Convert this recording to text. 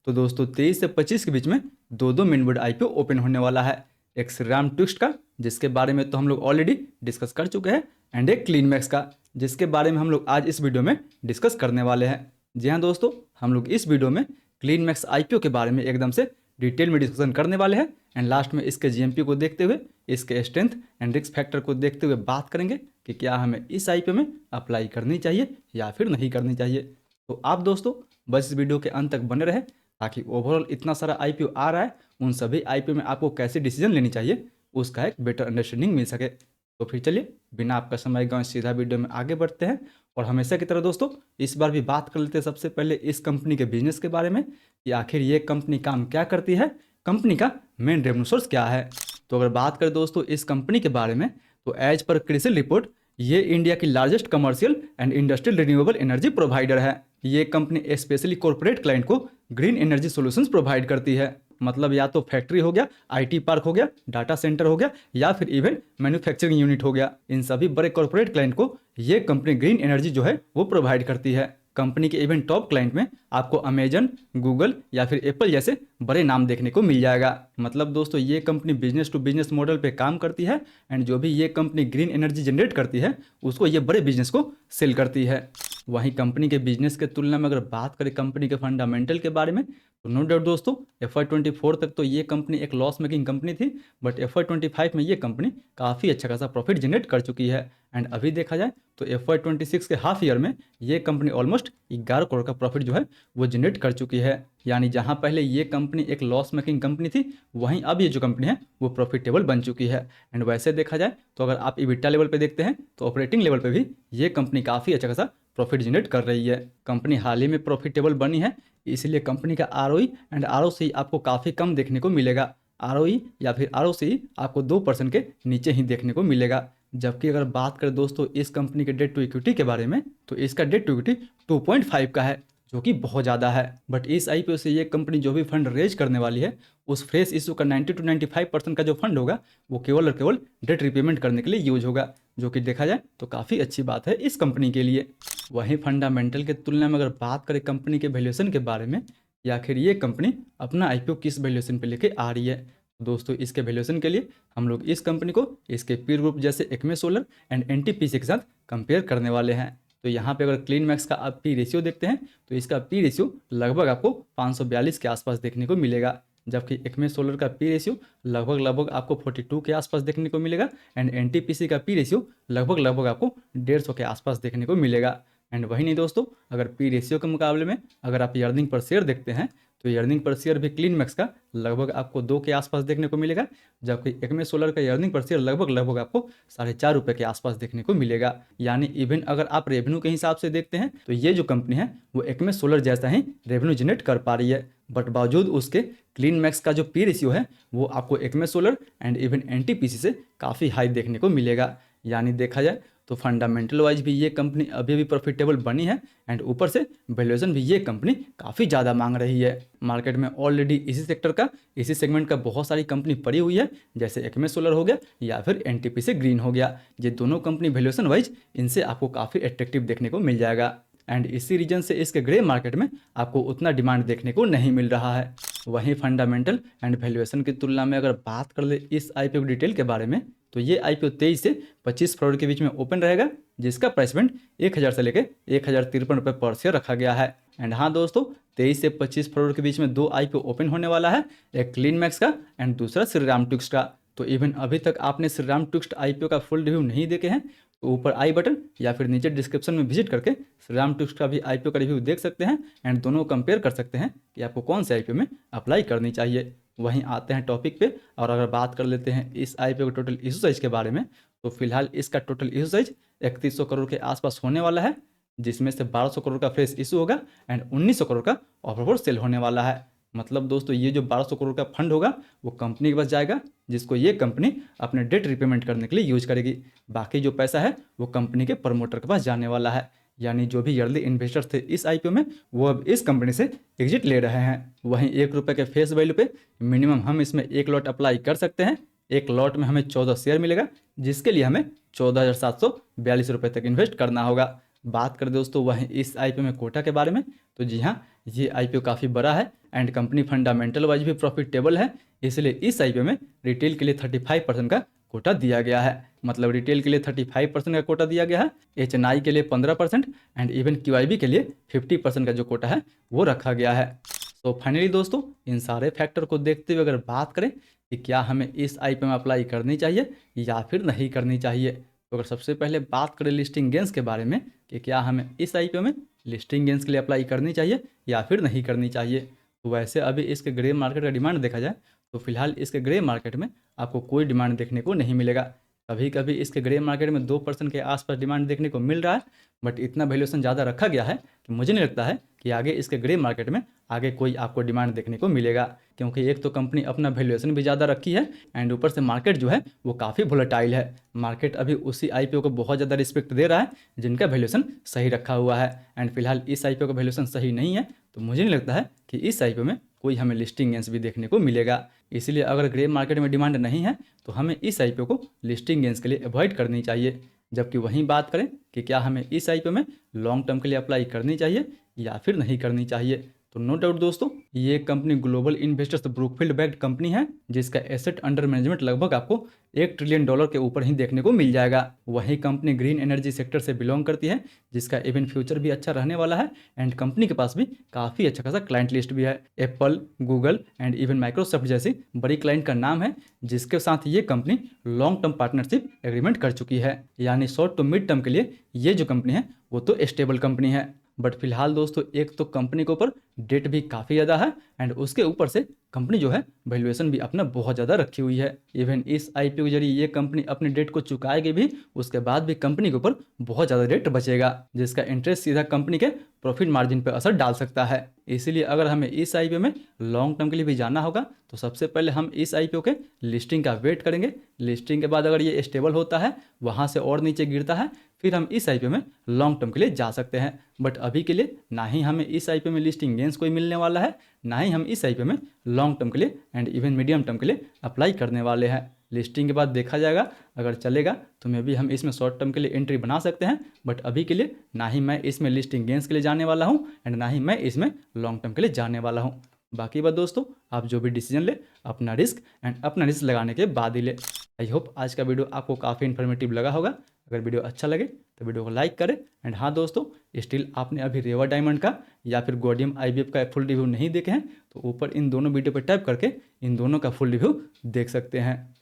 तो दोस्तों 23 से 25 के बीच में दो दो मेन बोर्ड आईपीओ ओपन होने वाला है। एक श्रीराम ट्विस्ट का, जिसके बारे में तो हम लोग ऑलरेडी डिस्कस कर चुके हैं, एंड एक क्लीनमैक्स का, जिसके बारे में हम लोग आज इस वीडियो में डिस्कस करने वाले हैं। जी हाँ दोस्तों, हम लोग इस वीडियो में क्लीनमैक्स आईपीओ के बारे में एकदम से डिटेल में डिस्कशन करने वाले हैं, एंड लास्ट में इसके जीएमपी को देखते हुए, इसके स्ट्रेंथ एंड रिस्क फैक्टर को देखते हुए बात करेंगे कि क्या हमें इस आईपीओ में अप्लाई करनी चाहिए या फिर नहीं करनी चाहिए। तो आप दोस्तों बस इस वीडियो के अंत तक बने रहे, ताकि ओवरऑल इतना सारा आईपीओ आ रहा है, उन सभी आईपीओ में आपको कैसे डिसीजन लेनी चाहिए उसका एक बेटर अंडरस्टैंडिंग मिल सके। तो फिर चलिए बिना आपका समय गंवाए सीधा वीडियो में आगे बढ़ते हैं। और हमेशा की तरह दोस्तों इस बार भी बात कर लेते हैं सबसे पहले इस कंपनी के बिजनेस के बारे में, कि आखिर ये कंपनी काम क्या करती है, कंपनी का मेन रेवेन्यू सोर्स क्या है। तो अगर बात करें दोस्तों इस कंपनी के बारे में, तो एज पर क्रिसिल रिपोर्ट ये इंडिया की largest commercial and industrial renewable energy provider है। ये कंपनी स्पेशली कॉर्पोरेट क्लाइंट को ग्रीन एनर्जी सॉल्यूशंस प्रोवाइड करती है। मतलब या तो फैक्ट्री हो गया, आईटी पार्क हो गया, डाटा सेंटर हो गया, या फिर इवन मैन्युफैक्चरिंग यूनिट हो गया, इन सभी बड़े कॉर्पोरेट क्लाइंट को ये कंपनी ग्रीन एनर्जी जो है वो प्रोवाइड करती है। कंपनी के इवन टॉप क्लाइंट में आपको अमेजन, गूगल या फिर एप्पल जैसे बड़े नाम देखने को मिल जाएगा। मतलब दोस्तों ये company business to business model पे काम करती है, एंड जो भी ये कंपनी ग्रीन एनर्जी जनरेट करती है उसको ये बड़े बिजनेस को सेल करती है। वहीं कंपनी के बिजनेस के तुलना में अगर बात करें कंपनी के फंडामेंटल के बारे में, तो नो डाउट दोस्तों FY24 तक तो ये कंपनी एक लॉस मेकिंग कंपनी थी, बट FY25 में ये कंपनी काफ़ी अच्छा खासा प्रॉफिट जनरेट कर चुकी है। एंड अभी देखा जाए तो FY26 के हाफ ईयर में ये कंपनी ऑलमोस्ट 11 करोड़ का प्रॉफिट जो है वो जनरेट कर चुकी है। यानी जहाँ पहले ये कंपनी एक लॉस मेकिंग कंपनी थी, वहीं अब ये जो कंपनी है वो प्रॉफिटेबल बन चुकी है। एंड वैसे देखा जाए तो अगर आप EBITDA लेवल पे देखते हैं तो ऑपरेटिंग लेवल पे भी ये कंपनी काफ़ी अच्छा खासा प्रॉफिट जनरेट कर रही है। कंपनी हाल ही में प्रॉफिटेबल बनी है, इसलिए कंपनी का ROE एंड ROCE आपको काफ़ी कम देखने को मिलेगा। ROE या फिर ROCE आपको 2% के नीचे ही देखने को मिलेगा। जबकि अगर बात करें दोस्तों इस कंपनी के डेट टू इक्विटी के बारे में, तो इसका डेट टू इक्विटी 2.5 का है, जो कि बहुत ज़्यादा है। बट इस आईपीओ से ये कंपनी जो भी फंड रेज करने वाली है, उस फ्रेश इशू का 90 to 95% का जो फंड होगा वो केवल और केवल डेट रिपेमेंट करने के लिए यूज होगा, जो कि देखा जाए तो काफ़ी अच्छी बात है इस कंपनी के लिए। वहीं फंडामेंटल के तुलना में अगर बात करें कंपनी के वैल्यूएशन के बारे में, या आखिर ये कंपनी अपना आईपीओ किस वैल्यूएशन पे लेके आ रही है, दोस्तों इसके वैल्यूएशन के लिए हम लोग इस कंपनी को इसके पीर ग्रुप जैसे एक्मे सोलर एंड एनटीपीसी के साथ कंपेयर करने वाले हैं। तो यहाँ पे अगर क्लीनमैक्स का आप पी रेशियो देखते हैं, तो इसका पी रेशियो लगभग आपको 542 के आसपास देखने को मिलेगा, जबकि एक्मे सोलर का पी रेशियो लगभग आपको 42 के आसपास देखने को मिलेगा, एंड एनटीपीसी का पी रेशियो लगभग आपको 150 के आसपास देखने को मिलेगा। एंड वही नहीं दोस्तों, अगर पी रेशियो के मुकाबले में अगर आप अर्निंग पर शेयर देखते हैं, तो अर्निंग पर शेयर भी क्लीनमैक्स का लगभग आपको 2 के आसपास देखने को मिलेगा, जबकि एक्मे सोलर का अर्निंग पर शेयर लगभग आपको 4.5 रुपये के आसपास देखने को मिलेगा। यानी इवन अगर आप रेवेन्यू के हिसाब से देखते हैं, तो ये जो कंपनी है वो एक्मे सोलर जैसा ही रेवेन्यू जनरेट कर पा रही है, बट बावजूद उसके क्लीनमैक्स का जो पी रेशियो है वो आपको Acme solar and even NTPC से काफ़ी हाई देखने को मिलेगा। यानी देखा जाए तो फंडामेंटल वाइज भी ये कंपनी अभी भी प्रॉफिटेबल बनी है, एंड ऊपर से वैल्यूएशन भी ये कंपनी काफ़ी ज़्यादा मांग रही है। मार्केट में ऑलरेडी इसी सेक्टर का, इसी सेगमेंट का बहुत सारी कंपनी पड़ी हुई है, जैसे एक्मे सोलर हो गया या फिर एनटीपीसी ग्रीन हो गया। ये दोनों कंपनी वैल्यूएशन वाइज इनसे आपको काफ़ी एट्रैक्टिव देखने को मिल जाएगा, एंड इसी रीजन से इसके ग्रे मार्केट में आपको उतना डिमांड देखने को नहीं मिल रहा है। वहीं फंडामेंटल एंड वैल्यूएशन की तुलना में अगर बात कर ले इस आईपीओ डिटेल के बारे में, तो ये आईपीओ 23 से 25 फरवरी के बीच में ओपन रहेगा, जिसका प्राइस बैंड 1000 से लेकर 1053 रुपये पर शेयर रखा गया है। एंड हाँ दोस्तों 23 से 25 फरवरी के बीच में 2 आईपीओ ओपन होने वाला है, एक क्लीनमैक्स का एंड दूसरा श्रीराम ट्विस्ट का। तो इवन अभी तक आपने श्रीराम ट्विस्ट आईपीओ का फुल रिव्यू नहीं देखे हैं, तो ऊपर आई बटन या फिर नीचे डिस्क्रिप्शन में विजिट करके श्रीराम ट्विस्ट का भी आईपीओ का रिव्यू देख सकते हैं, एंड दोनों कंपेयर कर सकते हैं कि आपको कौन से आईपीओ में अप्लाई करनी चाहिए। वहीं आते हैं टॉपिक पे, और अगर बात कर लेते हैं इस आईपीओ के टोटल इशू साइज के बारे में, तो फिलहाल इसका टोटल इशू साइज 3100 करोड़ के आसपास होने वाला है, जिसमें से 1200 करोड़ का फ्रेश इशू होगा एंड 1900 करोड़ का ऑफर सेल होने वाला है। मतलब दोस्तों ये जो 1200 करोड़ का फंड होगा वो कंपनी के पास जाएगा, जिसको ये कंपनी अपने डेट रिपेमेंट करने के लिए यूज करेगी। बाकी जो पैसा है वो कंपनी के प्रमोटर के पास जाने वाला है। यानी जो भी अर्ली इन्वेस्टर्स थे इस आईपीओ में, वो अब इस कंपनी से एग्जिट ले रहे हैं। वहीं 1 रुपये के फेस वैल्यू पे मिनिमम हम इसमें 1 लॉट अप्लाई कर सकते हैं। एक लॉट में हमें 14 शेयर मिलेगा, जिसके लिए हमें 14,742 रुपये तक इन्वेस्ट करना होगा। बात करें दोस्तों वहीं इस आईपीओ में कोटा के बारे में, तो जी हाँ, ये आईपीओ काफ़ी बड़ा है एंड कंपनी फंडामेंटल वाइज भी प्रॉफिटेबल है। इसलिए इस आईपीओ में रिटेल के लिए 35% का कोटा दिया गया है। मतलब रिटेल के लिए 35% का कोटा दिया गया है, एचएनआई के लिए 15% एंड इवन क्यूआईबी के लिए 50% का जो कोटा है वो रखा गया है। तो फाइनली दोस्तों, इन सारे फैक्टर को देखते हुए अगर बात करें कि क्या हमें इस आईपीओ में अप्लाई करनी चाहिए या फिर नहीं करनी चाहिए, तो अगर सबसे पहले बात करें लिस्टिंग गेंस के बारे में कि क्या हमें इस आईपीओ में लिस्टिंग गेंस के लिए अप्लाई करनी चाहिए या फिर नहीं करनी चाहिए, तो वैसे अभी इसके ग्रे मार्केट का डिमांड देखा जाए तो फिलहाल इसके ग्रे मार्केट में आपको कोई डिमांड देखने को नहीं मिलेगा। कभी कभी इसके ग्रे मार्केट में 2% के आसपास डिमांड देखने को मिल रहा है, बट इतना वैल्यूएशन ज़्यादा रखा गया है कि मुझे नहीं लगता है कि आगे इसके ग्रे मार्केट में आगे कोई आपको डिमांड देखने को मिलेगा, क्योंकि एक तो कंपनी अपना वैल्यूएशन भी ज़्यादा रखी है एंड ऊपर से मार्केट जो है वो काफ़ी वोलेटाइल है। मार्केट अभी उसी आईपीओ को बहुत ज़्यादा रिस्पेक्ट दे रहा है जिनका वैल्यूएशन सही रखा हुआ है एंड फिलहाल इस आईपीओ का वैल्यूएशन सही नहीं है, तो मुझे नहीं लगता है कि इस आईपीओ में कोई हमें लिस्टिंग गेंस भी देखने को मिलेगा। इसलिए अगर ग्रे मार्केट में डिमांड नहीं है तो हमें इस आईपीओ को लिस्टिंग गेंस के लिए अवॉइड करनी चाहिए। जबकि वहीं बात करें कि क्या हमें इस आईपीओ में लॉन्ग टर्म के लिए अप्लाई करनी चाहिए या फिर नहीं करनी चाहिए, तो नो डाउट दोस्तों, ये company global investors Brookfield backed company है जिसका एसेट अंडर मैनेजमेंट लगभग आपको $1 ट्रिलियन के ऊपर ही देखने को मिल जाएगा। वही कंपनी ग्रीन एनर्जी सेक्टर से बिलोंग करती है जिसका इवन फ्यूचर भी अच्छा रहने वाला है एंड कंपनी के पास भी काफ़ी अच्छा खासा क्लाइंट लिस्ट भी है। Apple, Google and even Microsoft जैसी बड़ी क्लाइंट का नाम है जिसके साथ ये company long term partnership agreement कर चुकी है, यानी शॉर्ट टू मिड टर्म के लिए ये जो कंपनी है वो तो स्टेबल कंपनी है। बट फिलहाल दोस्तों, एक तो कंपनी के ऊपर डेट भी काफ़ी ज़्यादा है एंड उसके ऊपर से कंपनी जो है वैल्यूएशन भी अपना बहुत ज़्यादा रखी हुई है। इवन इस आईपीओ के जरिए ये कंपनी अपने डेट को चुकाएगी भी, उसके बाद भी कंपनी के ऊपर बहुत ज़्यादा डेट बचेगा जिसका इंटरेस्ट सीधा कंपनी के प्रॉफिट मार्जिन पर असर डाल सकता है। इसीलिए अगर हमें इस आईपीओ में लॉन्ग टर्म के लिए भी जाना होगा तो सबसे पहले हम इस आईपीओ के लिस्टिंग का वेट करेंगे। लिस्टिंग के बाद अगर ये स्टेबल होता है, वहाँ से और नीचे गिरता है, फिर हम इस आईपीओ में लॉन्ग टर्म के लिए जा सकते हैं। बट अभी के लिए ना ही हमें इस आईपीओ में लिस्टिंग गेंस कोई मिलने वाला है, ना ही हम इस आईपीओ में लॉन्ग टर्म के लिए एंड इवन मीडियम टर्म के लिए अप्लाई करने वाले हैं। लिस्टिंग के बाद देखा जाएगा, अगर चलेगा तो मे भी हम इसमें शॉर्ट टर्म के लिए एंट्री बना सकते हैं, बट अभी के लिए ना ही मैं इसमें लिस्टिंग गेंस के लिए जाने वाला हूँ एंड ना ही मैं इसमें लॉन्ग टर्म के लिए जाने वाला हूँ। बाकी बात दोस्तों, आप जो भी डिसीजन ले अपना रिस्क लगाने के बाद ही ले। आई होप आज का वीडियो आपको काफ़ी इन्फॉर्मेटिव लगा होगा। अगर वीडियो अच्छा लगे तो वीडियो को लाइक करें एंड हाँ दोस्तों, स्टिल आपने अभी रेवा डायमंड का या फिर गोडियम आईबीएफ का फुल रिव्यू नहीं देखे हैं तो ऊपर इन दोनों वीडियो पर टैप करके इन दोनों का फुल रिव्यू देख सकते हैं।